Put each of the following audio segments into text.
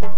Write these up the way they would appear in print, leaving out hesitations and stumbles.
Good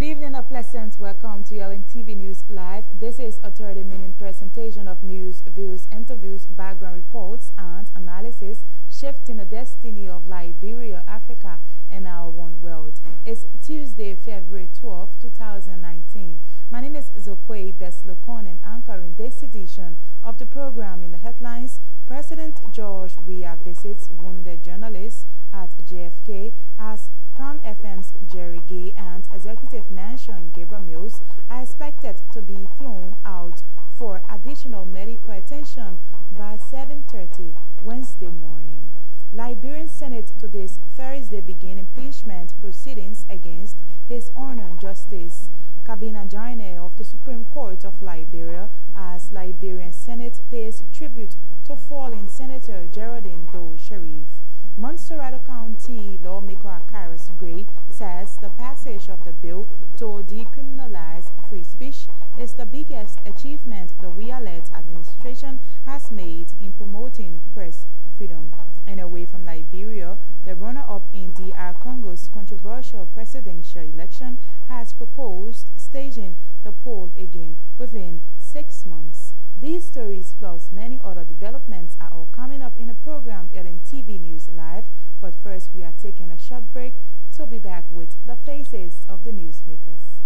evening, a pleasant welcome to LNTV News Live. This is a 30-minute presentation of news, views, interviews, background reports, and analysis shifting the destiny of Liberia, Africa, and our one world. It's Tuesday, February 12, 2019. My name is Zokwe Beslokonen, anchoring this edition of the program. In the headlines, President George Weah visits wounded journalists at JFK as Pram FM's Jerry Gay and Executive Mansion Gabriel Mills are expected to be flown out for additional medical attention by 7:30 Wednesday morning. Liberian Senate to this Thursday begin impeachment proceedings against His Honor Justice Kabina Jaine of the Supreme Court of Liberia as Liberian Senate pays tribute to fallen Senator Geraldine Doe Sharif. Montserrat County lawmaker Akaris Gray says the passage of the bill to decriminalize free speech is the biggest achievement the Weah-led administration has made in promoting press freedom. And away from Liberia, the runner-up in DR Congo's controversial presidential election has proposed staging the poll again within 6 months. These stories plus many other developments are all coming up in the program LNTV News Live. But first, we are taking a short break to be back with the faces of the newsmakers.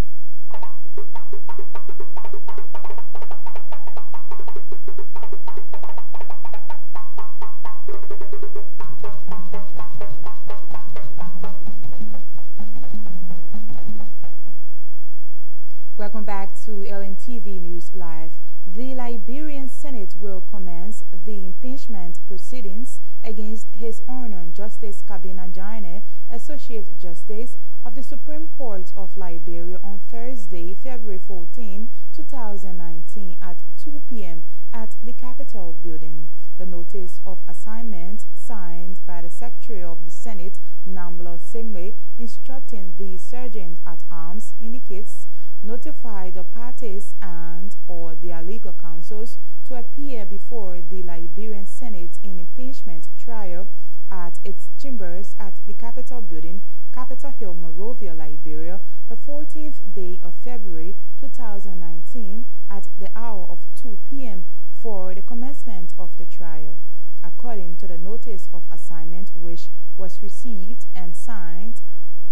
Welcome back to LNTV News Live. The Liberian Senate will commence the impeachment proceedings against His Honor Justice Kabina Jaine, Associate Justice of the Supreme Court of Liberia, on Thursday, February 14, 2019 at 2 p.m. at the Capitol building. The notice of assignment signed by the Secretary of the Senate, Namlo Segme, instructing the Sergeant-at-Arms indicates notify the parties and or their legal counsels to appear before the Liberian Senate in impeachment trial at its chambers at the Capitol building, Capitol Hill, Monrovia, Liberia, the 14th day of February 2019 at the hour of 2 p.m. for the commencement of the trial. According to the notice of assignment, which was received and signed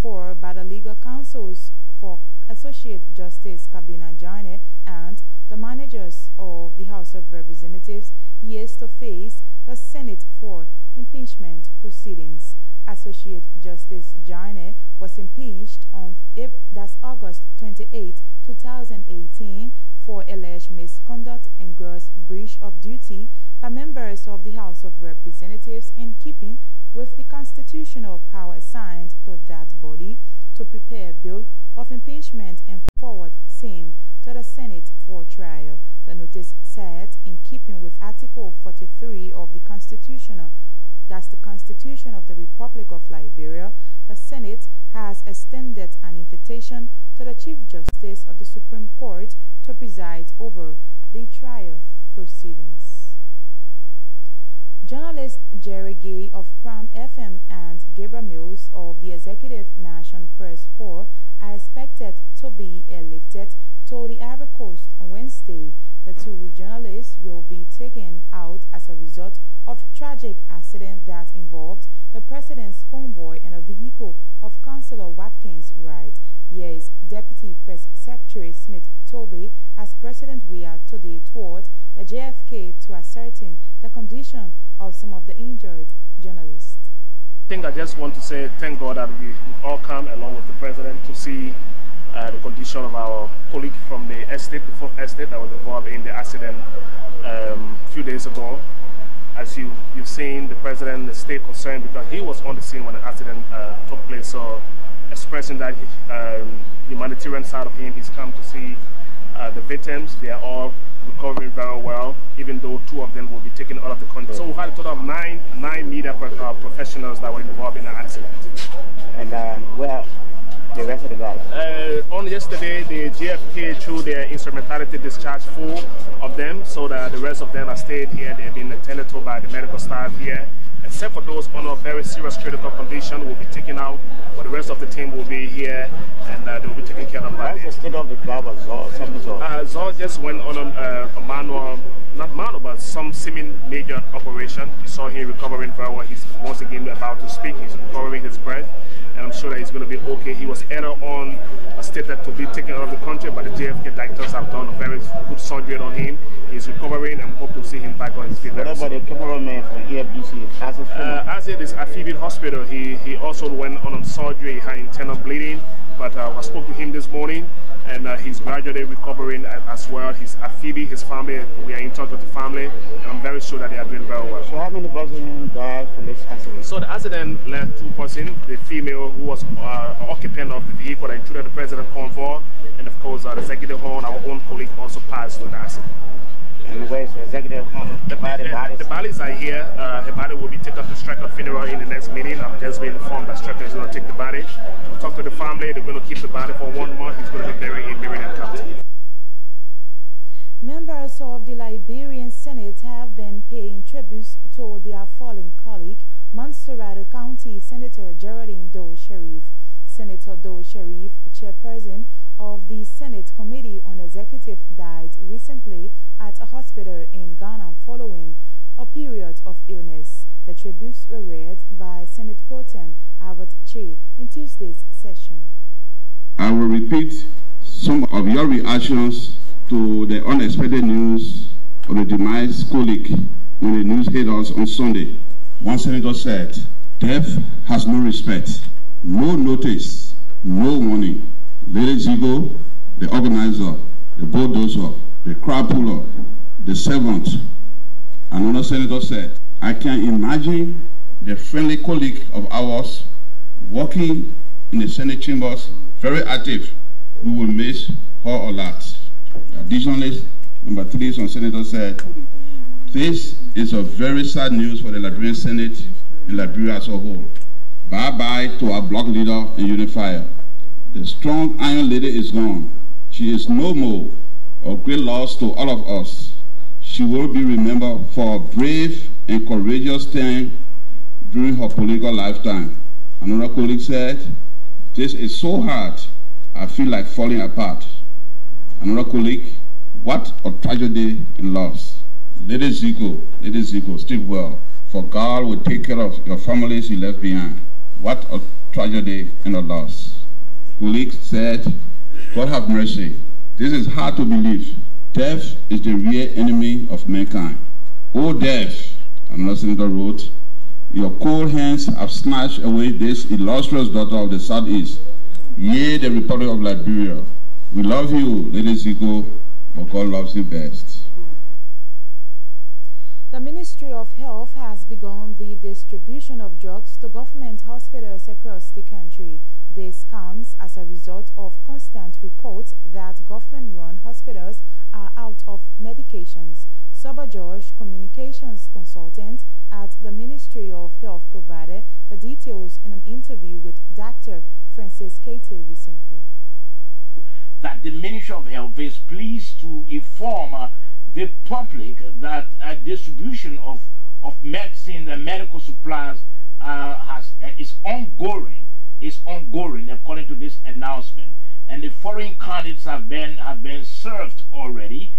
for by the legal counsels for Associate Justice Kabina Jaine and the managers of the House of Representatives, he is to face the Senate for impeachment proceedings. Associate Justice Jaine was impeached on August 28, 2018 for alleged misconduct and gross breach of duty by members of the House of Representatives in keeping with the constitutional power assigned to that body to prepare a bill of impeachment and forward same to the Senate for trial. The notice said, in keeping with Article 43 of the Constitution, that's the Constitution of the Republic of Liberia, the Senate has extended an invitation to the Chief Justice of the Supreme Court to preside over the trial proceedings. Journalist Jerry Gay of Pram FM and Gabriel Mills of the Executive Mansion Press Corps are expected to be airlifted to the Ivory Coast on Wednesday. The two journalists will be taken out as a result of tragic accident that involved the president's convoy and a vehicle of Councillor Watkins' ride. Here is Deputy Press Secretary Smith Toby as President Weah today toured the JFK to ascertain the condition of some of the injured journalists. I just want to say thank God that we all come along with the President to see the condition of our colleague from the estate, the fourth estate that was involved in the accident a few days ago. As you've seen, the President stayed concerned because he was on the scene when the accident took place. So expressing that humanitarian side of him, he's come to see the victims. They are all recovering very well, even though 2 of them will be taken out of the country. So we had a total of nine media professionals that were involved in the accident. On yesterday, the GFK threw their instrumentality discharge 4 of them, so that the rest of them are stayed here. They've been attended to by the medical staff here. Except for those on a very serious critical condition, will be taken out, but the rest of the team will be here and they'll be taken care of by the state of the driver, Zor just went on a manual, not manual, but some seeming major operation. You saw him recovering very well. He's once again about to speak. He's recovering his breath, and I'm sure that he's going to be okay. He was either on a stated to be taken out of the country, but the JFK doctors have done a very good surgery on him. He's recovering, and hope to see him back on his feet. What about the cameraman from EFBC? As it is Amphibian Hospital, he also went on surgery. He had internal bleeding, but I spoke to him this morning, and he's gradually recovering as well. His Amphibian, his family, we are in touch with the family, and I'm very sure that they are doing very well. So how many persons died from this accident? So the accident left 2 persons, the female who was occupant of the vehicle that intruded the president convoy, and of course the executive horn, our own colleague, also passed through the accident. And where's the executive horn? The bodies are here. The body will be taken to Stryker funeral in the next meeting. I'm just being informed that Stryker is going to take the body. We'll talk to the family. They're going to keep the body for 1 month. He's going to be buried in Meridian County. Members of the Liberian Senate have been paying tributes to their fallen colleague, Montserrat County Senator Geraldine Doe Sharif. Senator Doe Sharif, chairperson of the Senate Committee on Executive, died recently at a hospital in Ghana following a period of illness. The tributes were read by Senate Pro Tem Albert Che in Tuesday's session. I will repeat some of your reactions to the unexpected news of the demise colleague when the news hit us on Sunday. One senator said, "Death has no respect, no notice, no warning." Lady Zigo, the organizer, the bulldozer, the crowd puller, the servant. Another senator said, "I can imagine the friendly colleague of ours working in the Senate chambers, very active. We will miss her a lot." Additionally, number 3, some senator said, "This is a very sad news for the Liberian Senate and Liberia as a whole. Bye-bye to our bloc leader and unifier. The strong iron lady is gone. She is no more, a great loss to all of us. She will be remembered for a brave and courageous stand during her political lifetime." Another colleague said, "This is so hard, I feel like falling apart." Another colleague, "What a tragedy and loss. Lady Zico, sleep well, for God will take care of your families you left behind. What a tragedy and a loss." Colleague said, "God have mercy. This is hard to believe. Death is the real enemy of mankind. Oh death," another senator wrote, "your cold hands have snatched away this illustrious daughter of the Southeast, yea, the Republic of Liberia. We love you, Lady Zico, but God loves you best." The Ministry of Health has begun the distribution of drugs to government hospitals across the country. This comes as a result of constant reports that government-run hospitals are out of medications. Saba George, communications consultant at the Ministry of Health, provided the details in an interview with Dr. Francis Kate recently. That the Ministry of Health is pleased to inform the public that distribution of medicine and medical supplies is ongoing according to this announcement, and the foreign candidates have been served already.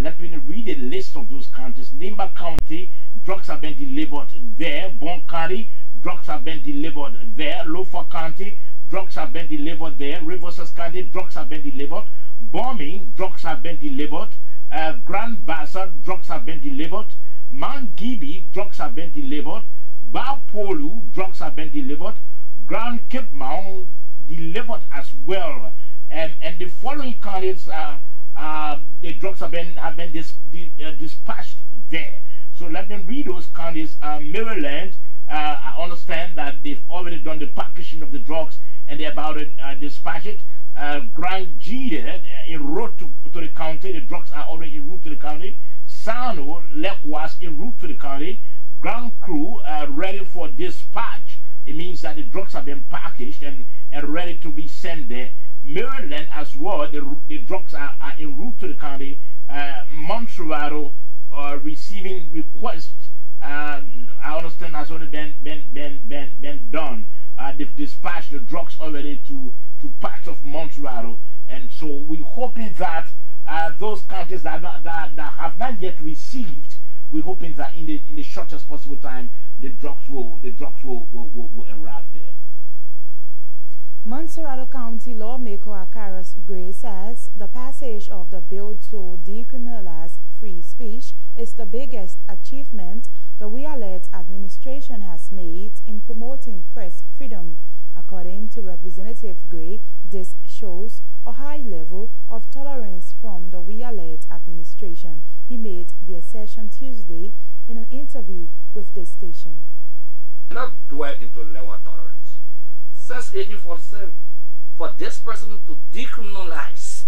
Let me read a list of those counties. Nimba County, drugs have been delivered there. Bon County, drugs have been delivered there. Lofa County, drugs have been delivered there. Rivers County, drugs have been delivered. Bombing, drugs have been delivered. Grand Baza, drugs have been delivered. Mount Gibi, drugs have been delivered. Bapolu, drugs have been delivered. Grand Cape Mount, delivered as well. And the following counties, the drugs have been dispatched there. So let me read those counties. Maryland, I understand that they've already done the packaging of the drugs and they're about to dispatch it. Grand G, en route to the county, the drugs are already en route to the county. Sano, likewise en route to the county. Grand Cru, ready for dispatch. It means that the drugs have been packaged and ready to be sent there. Maryland as well, the drugs are en route to the county. Montserrat receiving requests. I understand has already been done. They've dispatched the drugs already to parts of Montserrat, and so we're hoping that those counties that have not yet received, we're hoping that in the shortest possible time the drugs will arrive there. Montserrat County lawmaker Akaros Gray says the passage of the bill to decriminalize free speech is the biggest achievement the We Alert administration has made in promoting press freedom. According to Representative Gray, this shows a high level of tolerance from the We Alert administration. He made the assertion Tuesday in an interview with this station. Not dwell into level of tolerance. Since 1847, for this president to decriminalize,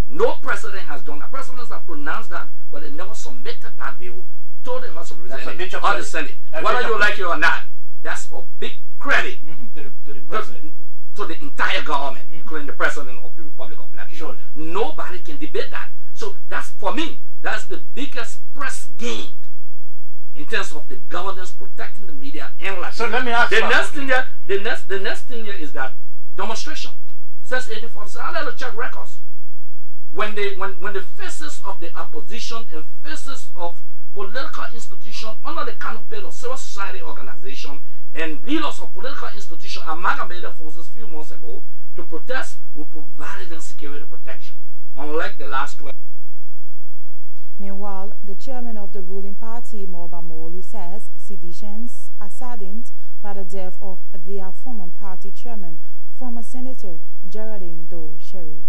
no president has done that. Presidents have pronounced that, but they never submitted that bill to the House of Representatives or the Senate. Whether you like it or not, that's a big credit to the president. To the entire government, including the president of the Republic of Black people. Nobody can debate that. So that's, for me, that's the biggest press gain in terms of the governance protecting the media and like. So let me ask the next thing there. The next thing here is that demonstration. Since 1847, I'll let you check records. When the faces of the opposition and faces of political institutions under the canopy of civil society organization and leaders of political institutions amalgamated forces a few months ago to protest, we provided them security protection, unlike the last 12. Meanwhile, the chairman of the ruling party, Moba Molu, says seditions are saddened by the death of their former party chairman, former Senator Geraldine Doe Sheriff.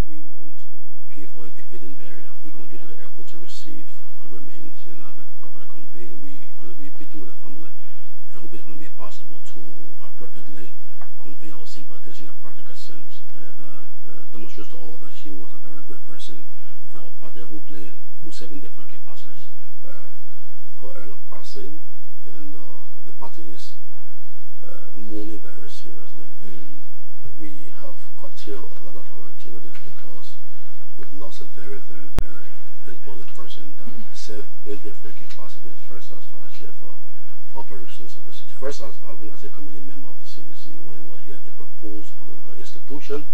We want to give her a befitting burial. We're going to get to the airport to receive her remains and have it properly conveyed. We're going to be meeting with the family. I hope it's going to be possible to appropriately convey our sympathies in a practical sense. Demonstrates to all that she was a very good person in our party who served in different capacities. Her early passing, and the party is mourning very seriously. And we have curtailed a lot of our activities because we've lost a very, very, very important person that served in different capacities. First as far as chair for operations of the city. First as organizing committee member of the CDC when he was here at the proposed political institution.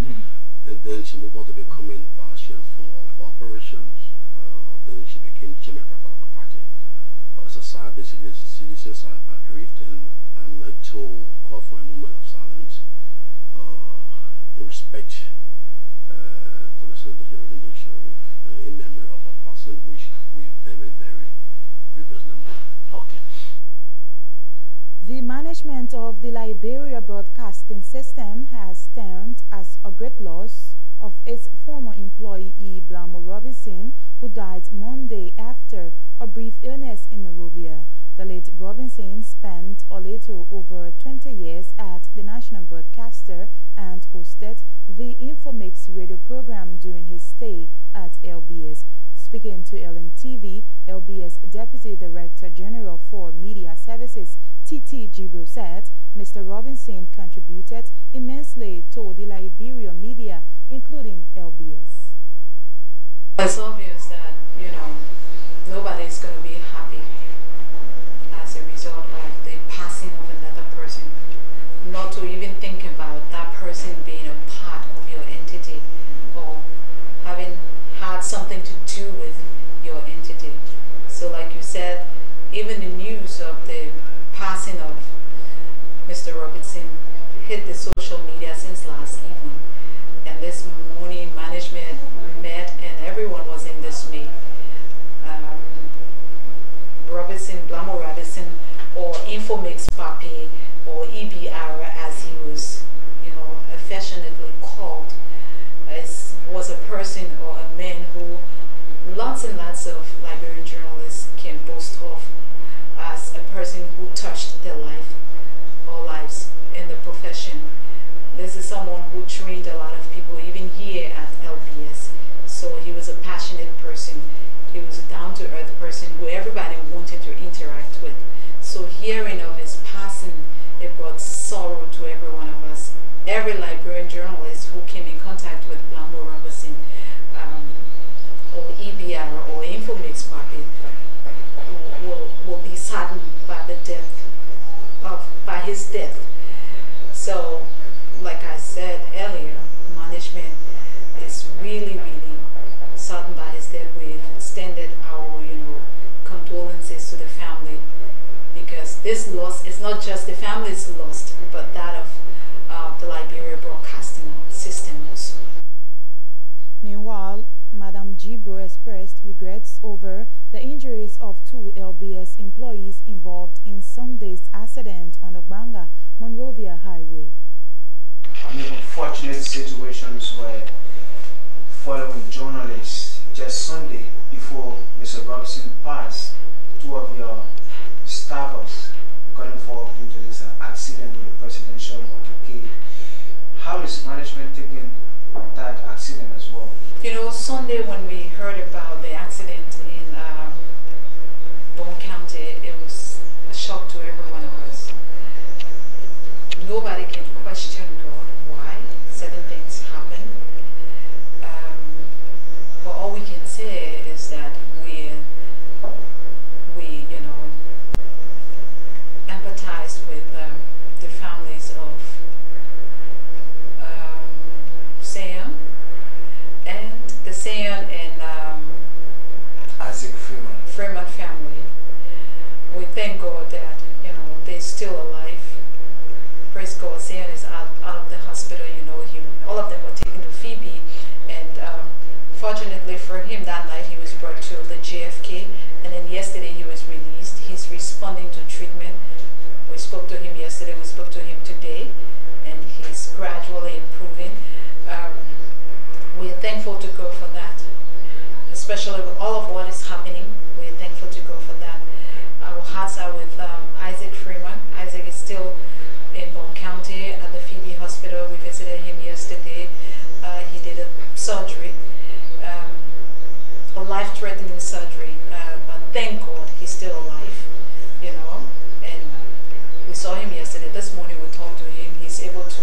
And then she moved on to becoming vice chair for operations. Then she became chairman of the party. It's a sad day. Citizens are aggrieved, and I'd like to call for a moment of silence in respect for the Senator Geraldine Doe Sheriff in memory of a person which we very, very grievously mourn. Okay. The management of the Liberia broadcasting system has termed as a great loss of its former employee Blamo Robinson, who died Monday after a brief illness in Monrovia. The late Robinson spent a little over 20 years at the national broadcaster and hosted the Infomix radio program during his stay at LBS. Speaking to LNTV, LBS Deputy Director General for Media Services, T.T. Jibril, said Mr. Robinson contributed immensely to the Liberian media, including LBS. It's obvious that, nobody is going to be happy as a result of the passing of another person. Not to even think about that person being a part of your entity or having had something to do with your entity. So like you said, even the news of the passing of Mr. Robinson hit the social media since last evening. And this morning management met and everyone was in dismay. Blamo Robinson, or Infomix Papi, or EBR as he was, affectionately called, was a person or a man who lots and lots of Liberian journalists can boast of as a person who touched their life or lives in the profession. This is someone who trained a lot of people, even here at LBS. So he was a passionate person. He was a down-to-earth person who everybody wanted to interact with. So hearing of his passing, it brought sorrow to every one of his death. So, like I said earlier, management is really, really saddened by his death. We've extended our, condolences to the family, because this loss is not just the family's loss, but that of the Liberia broadcasting system also. Meanwhile, Madam Gibro expressed regrets over the injuries of 2 LBS employees involved in Sunday's accident on the Banga Monrovia Highway. Unfortunate situations where following journalists just Sunday before Mr. Robson passed, 2 of your staffers got involved into this accident with the presidential motorcade. How is management taking that accident as well? Sunday when we heard about the accident in Bone County, it was a shock to every one of us. Nobody can question God why certain things happen. But all we can say is that we empathize with the families of Sam and the Sam and Isaac Freeman family. We thank God that they're still alive. Praise God, Sam is out of the hospital. All of them were taken to Phoebe, and fortunately for him, that night he was brought to the JFK, and then yesterday he was released. He's responding to treatment. We spoke to him yesterday, we spoke to him today, and he's gradually improving. We are thankful to God for that, especially with all of what is happening. We are thankful to God for that. Our hearts are with Isaac Freeman. Isaac is still in Bone County at the Phoebe Hospital. We visited him yesterday. He did a surgery, a life-threatening surgery, but thank God he's still alive, and we saw him yesterday. This morning we talked to him. He's able to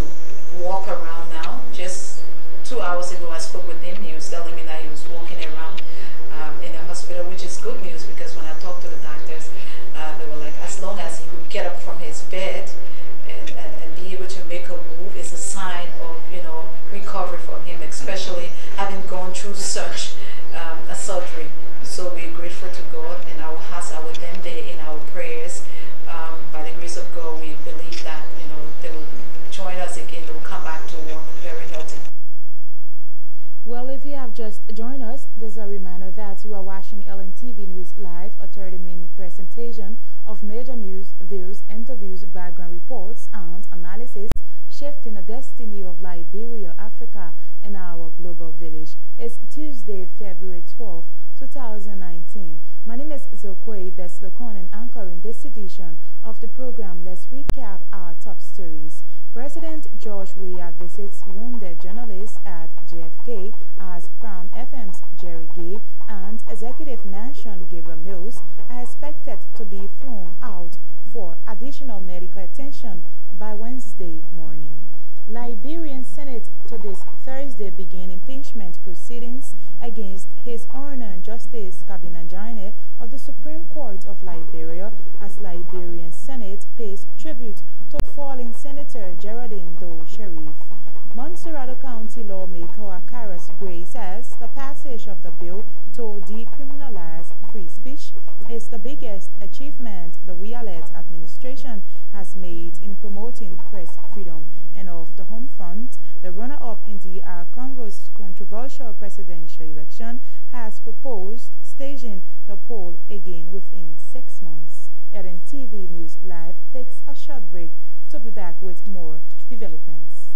walk around now. Just 2 hours ago I spoke with him. He was telling me that he was walking around in the hospital, which is good news, because when I talked to the doctors, they were like, as long as he could get up from his bed and be able to make a move, is a sign of recovery for him, especially having gone through such a surgery. So we're grateful to God, and our hearts are with them. They're in our prayers. By the grace of God, we believe that they will join us again. They will come back to work very healthy. Well, if you have just joined us, there's a reminder that you are watching LNTV News Live, a 30-minute presentation of major news, views, interviews, background reports, and analysis shifting the destiny of Liberia, Africa, and our global village. It's Tuesday, February 12, 2019. My name is Zokwe Beslokon, and anchoring this edition of the program. Let's recap our top stories. President George Weah visits wounded journalists at JFK as Pram FM's Jerry Gay and Executive Mansion Gabriel Mills are expected to be flown out for additional medical attention by Wednesday morning. Liberian Senate to this Thursday begin impeachment proceedings against His Honor Justice Kabina Jaine of the Supreme Court of Liberia as Liberian Senate pays tribute to fallen Senator Geraldine Doe Sharif. Montserrat County lawmaker Akaras Gray says the passage of the bill to decriminalize free speech is the biggest achievement the Weah-led administration has made in promoting press freedom. And off the home front, the runner-up in DR Congo's controversial presidential election has proposed staging the poll again within 6 months. LNTV News Live takes a short break to be back with more developments.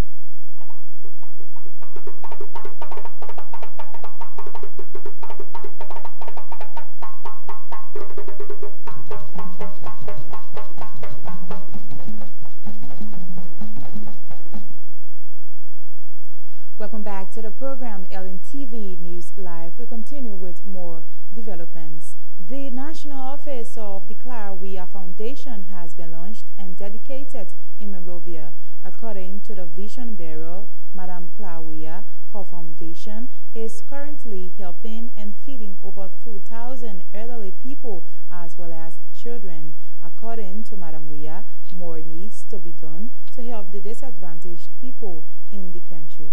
Welcome back to the program LNTV News Live. We continue with more developments. The National Office of the Clara Weah Foundation has been launched and dedicated in Monrovia. According to the vision bearer, Madam Clara Weah, her foundation is currently helping and feeding over 2,000 elderly people as well as children. According to Madam Weah, more needs to be done to help the disadvantaged people in the country.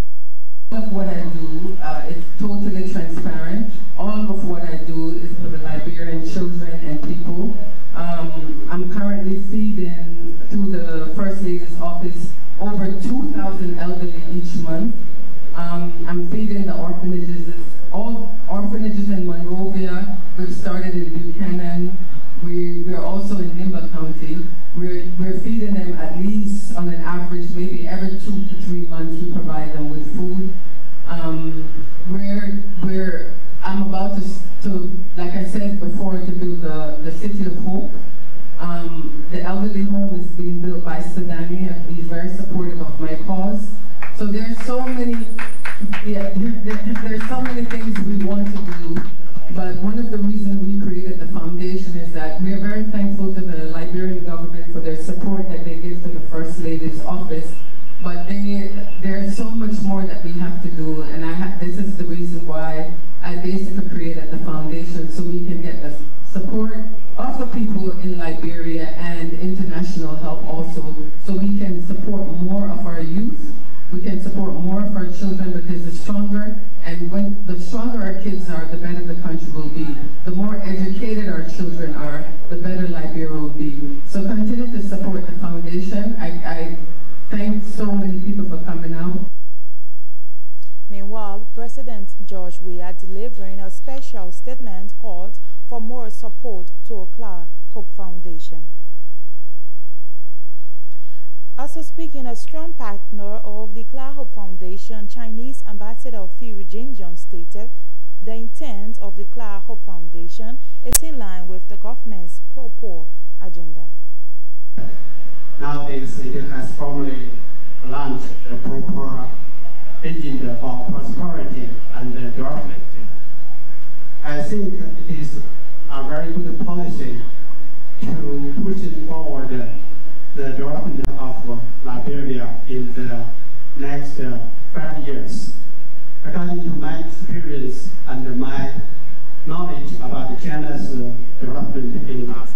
All of what I do is totally transparent. All of what I do is for the Liberian children and people. I'm currently feeding through the First Lady's office over 2,000 elderly each month. I'm feeding the orphanages, all orphanages in Monrovia. We've started in Buchanan. We're also in Nimba County. We're feeding them at least on an average, maybe every 2 to 3 months we provide them with food. I'm about to, like I said before, to build the City of Hope. The elderly home is being built by Sadani. He's very supportive of my cause. So there's so many, there's so many things we want to do. But one of the reasons we created the foundation is that we are very thankful to the Liberian government for their support that they give to the First Lady's office. But there's so much more that we have to do, and this is the reason why I basically created the foundation, so we can get the support of the people in Liberia and international help also, so we can support more of our youth, we can support more of our children, because the stronger, and when the stronger our kids are, the better the country will be. The more educated our children are, the better Liberia will be. So continue to support the foundation. I thank so many people for coming out. Meanwhile, President George Weah delivering a special statement called for more support to Clark Hope Foundation. Also speaking, a strong partner of the Clark Hope Foundation, Chinese Ambassador Fu Jinjiang stated the intent of the Clark Hope Foundation is in line with the government's pro-poor agenda. Nowadays, it has formally launched the pro-poor agenda for prosperity and development. I think it is a very good policy to push forward the development of Liberia in the next 5 years. According to my experience and my knowledge about China's development in the last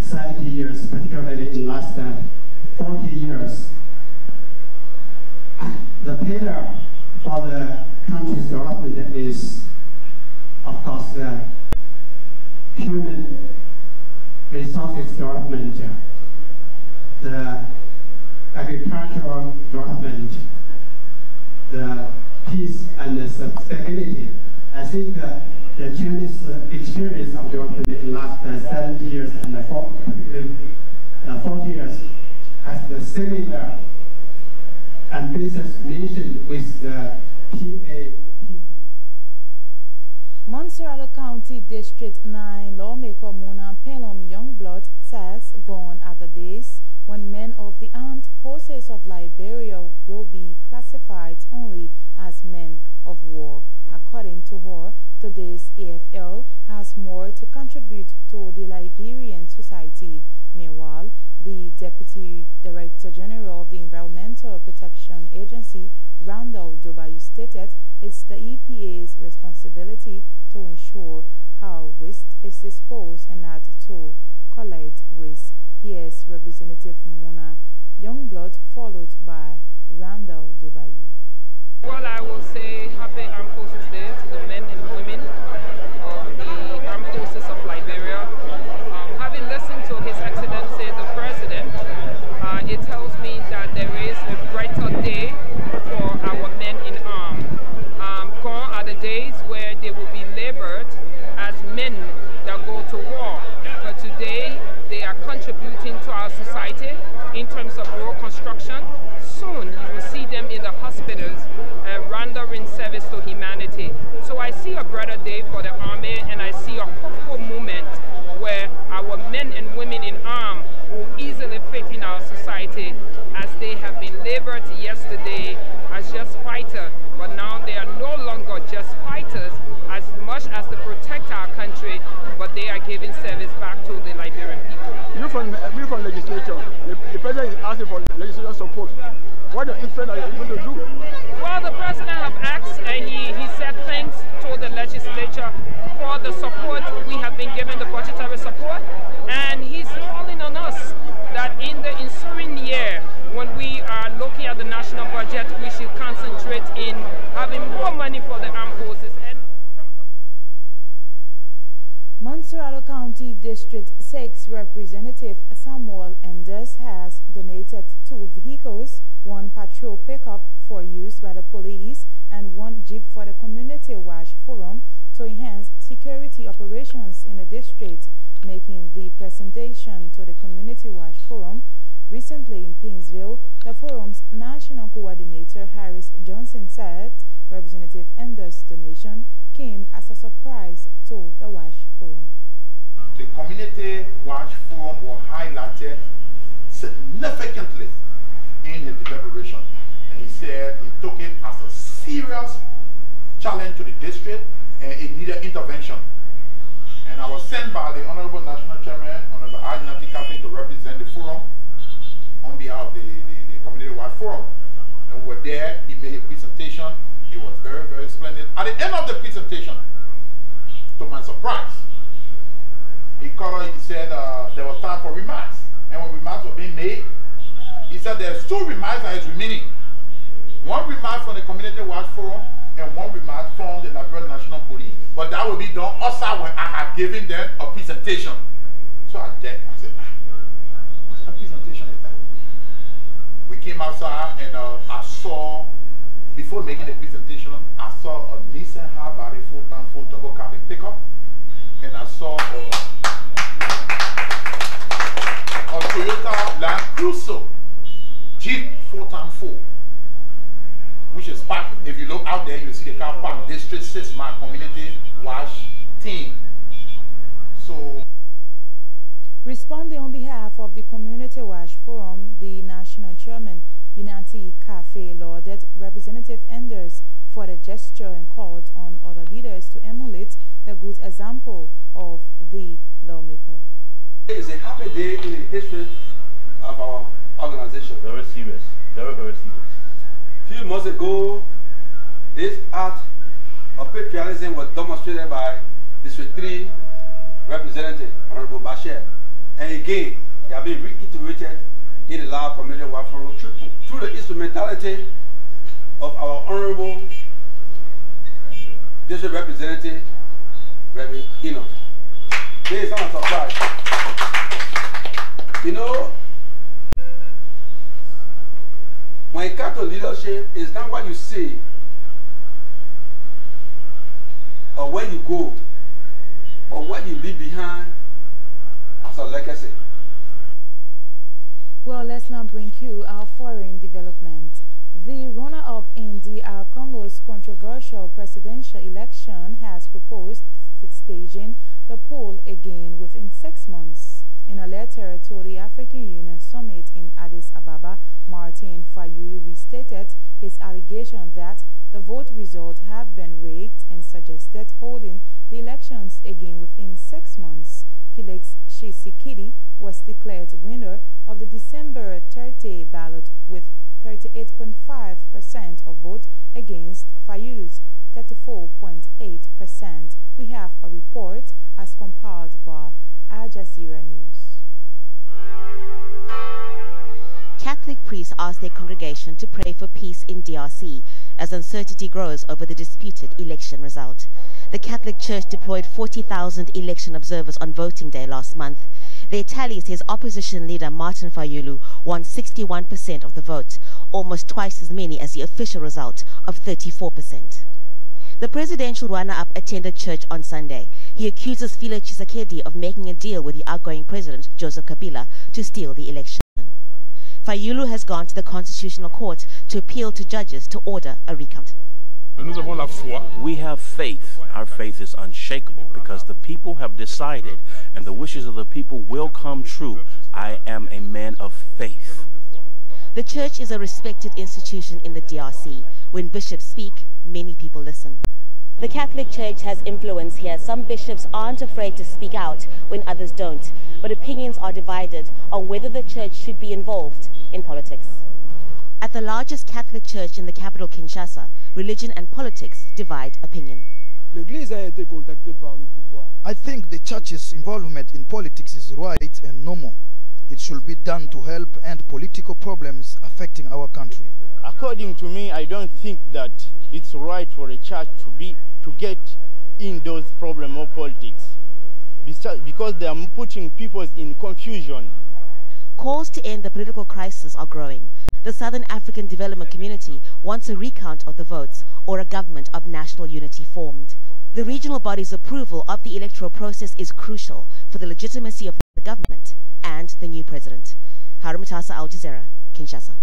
70 years, particularly in the last 40 years, the pillar for the country's development is, of course, the human resources development, the agricultural development, the peace and the stability. I think the Chinese experience of development in the last 70 years and 40 years has the similar ambitious mission with the PAP. Montserrat County District 9 lawmaker Mona Pelham Youngblood says gone are the days when men of the armed forces of Liberia will be classified only as men of war. According to her, today's AFL has more to contribute to the Liberian society. Meanwhile, the Deputy Director General of the Environmental Protection Agency, Randall Dubayu, stated it's the EPA's responsibility to ensure how waste is disposed and not to collect waste. Here's Representative Mona Youngblood, followed by Randall Dubayu. Well, I will say Happy Armed Forces Day to the men and women of the Armed Forces of Liberia. Having listened to His Excellency the President, it tells me that there is a brighter day for our men in arms. Gone are the days where they will be labored as men that go to war. But today, they are contributing to our society in terms of road construction. Soon, you will see them in the hospitals rendering service to humanity. So I see a brighter day for the army, and I see a hopeful moment where our men and women in arms will easily fit in our society, as they have been labored yesterday as just fighters, but now they are no longer just fighters as much as to protect our country, but they are giving service back to the Liberian people. You from legislature, the president is asking for legislature support. What do you expect that you're going to do? Well, the president have asked, and he said thanks to the legislature for the support. We have been given the budgetary support, and he's calling on us that in the ensuing year, District 6 Representative Samuel Enders has donated 2 vehicles, 1 patrol pickup for use by the police and 1 jeep for the Community Watch Forum to enhance security operations in the district, making the presentation to the Community Watch Forum. Recently in Painesville, the forum's national coordinator Harris Johnson said Representative Enders' donation came as a surprise to the Watch Forum. The Community Watch Forum was highlighted significantly in his deliberation, and he said he took it as a serious challenge to the district and it needed intervention. And I was sent by the Honorable National Chairman, Honorable Adinati Kaffin, to represent the forum on behalf of the Community Watch Forum. And we were there, he made a presentation, it was very, very splendid. At the end of the presentation, to my surprise, he said there was time for remarks. And when remarks were being made, he said there's 2 remarks that is remaining. 1 remark from the Community Watch Forum and 1 remark from the Liberia National Police. But that will be done also when I have given them a presentation. So I said, what kind of presentation is that? We came outside and I saw, before making the presentation, I saw a Nissan High-Body full-time full double cabin pickup, and I saw a Toyota Land Cruiser Jeep full-time full, which is parked. If you look out there, you see the car parked. District 6 my Community Watch team. So, responding on behalf of the Community Watch Forum, the national chairman Unati Cafe lauded Representative Enders for the gesture and called on other leaders to emulate the good example of the lawmaker. It is a happy day in the history of our organization. Very serious. Very, very serious. A few months ago, this act of patriotism was demonstrated by District 3 Representative Honorable Bashir. And again, it has been reiterated in the Lao Community Watch Forum through the instrumentality of our Honorable District Representative, Reverend Enoch. There is not a surprise. You know, when it comes to leadership, it's not what you say or where you go or what you leave behind as a legacy. Well, let's now bring you our foreign development. The runner-up in DR Congo's controversial presidential election has proposed staging the poll again within 6 months. In a letter to the African Union Summit in Addis Ababa, Martin Fayulu restated his allegation that the vote result had been rigged and suggested holding the elections again within 6 months. Felix Tshisekedi was declared winner of the December 30 ballot with 38.5% of vote against Fayulu's 34.8%. We have a report as compiled by Al Jazeera News. Catholic priests asked their congregation to pray for peace in DRC as uncertainty grows over the disputed election result. The Catholic Church deployed 40,000 election observers on voting day last month. Their tally says opposition leader Martin Fayulu won 61% of the vote, almost twice as many as the official result of 34%. The presidential runner-up attended church on Sunday. He accuses Felix Tshisekedi of making a deal with the outgoing president, Joseph Kabila, to steal the election. Fayulu has gone to the Constitutional Court to appeal to judges to order a recount. We have faith. Our faith is unshakable because the people have decided and the wishes of the people will come true. I am a man of faith. The church is a respected institution in the DRC. When bishops speak, many people listen. The Catholic Church has influence here. Some bishops aren't afraid to speak out when others don't, but opinions are divided on whether the church should be involved in politics. At the largest Catholic church in the capital Kinshasa, religion and politics divide opinion. I think the church's involvement in politics is right and normal. It should be done to help end political problems affecting our country. According to me, I don't think that it's right for a church to get in those problems of politics. because they are putting people in confusion. Calls to end the political crisis are growing. The Southern African Development Community wants a recount of the votes or a government of national unity formed. The regional body's approval of the electoral process is crucial for the legitimacy of the government and the new president. Harumatasa, Al Jazeera, Kinshasa.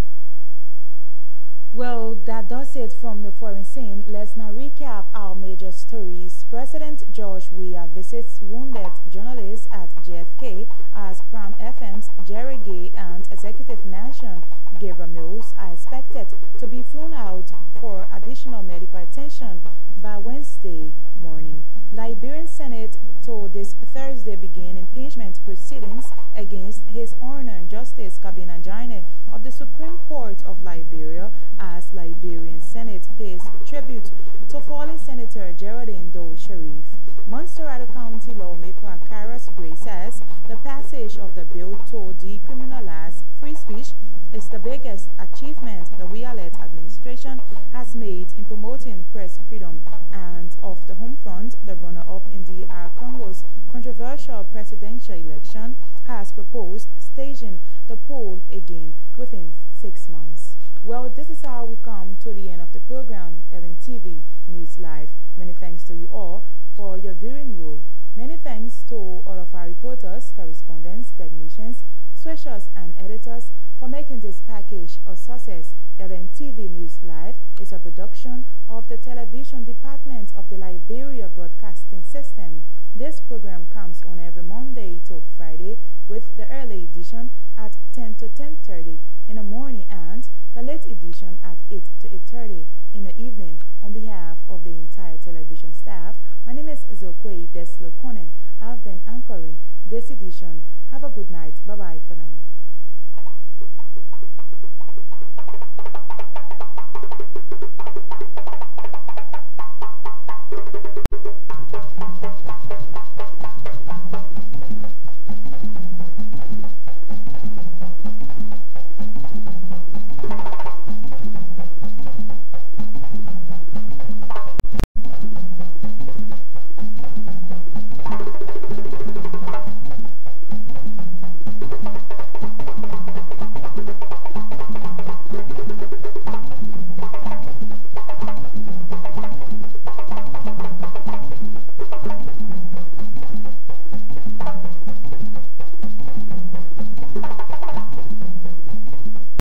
Well, that does it from the foreign scene. Let's now recap our major stories. President George Weah visits wounded journalists at JFK as Prime FM's Jerry Gay and Executive Mansion Gabriel Mills are expected to be flown out for additional medical attention by Wednesday morning. Liberian Senate told this Thursday begin impeachment proceedings against His Honor Justice Kabina Jaine of the Supreme Court of Liberia as Liberian Senate pays tribute to fallen Senator Geraldine Doe Sharif. Montserrat County lawmaker Akaras Gray says the passage of the bill to decriminalize free speech is the biggest achievement the Weah-led administration has made in promoting press freedom. And off the home front, the runner-up in DR Congo's controversial presidential election has proposed staging the poll again within 6 months. Well, this is how we come to the end of the program, LNTV News Live. Many thanks to you all for your viewing role. Many thanks to all of our reporters, correspondents, technicians, switchers, and editors for making this package a success. LNTV News Live is a production of the television department of the Liberia Broadcasting System. This program comes on every Monday to Friday with the early edition at 10 to 10:30 in the morning and the late edition at 8 to 8:30 in the evening. On behalf of the entire television staff, my name is Zokwe Beslo Konen. I've been anchoring this edition. Have a good night. Bye-bye.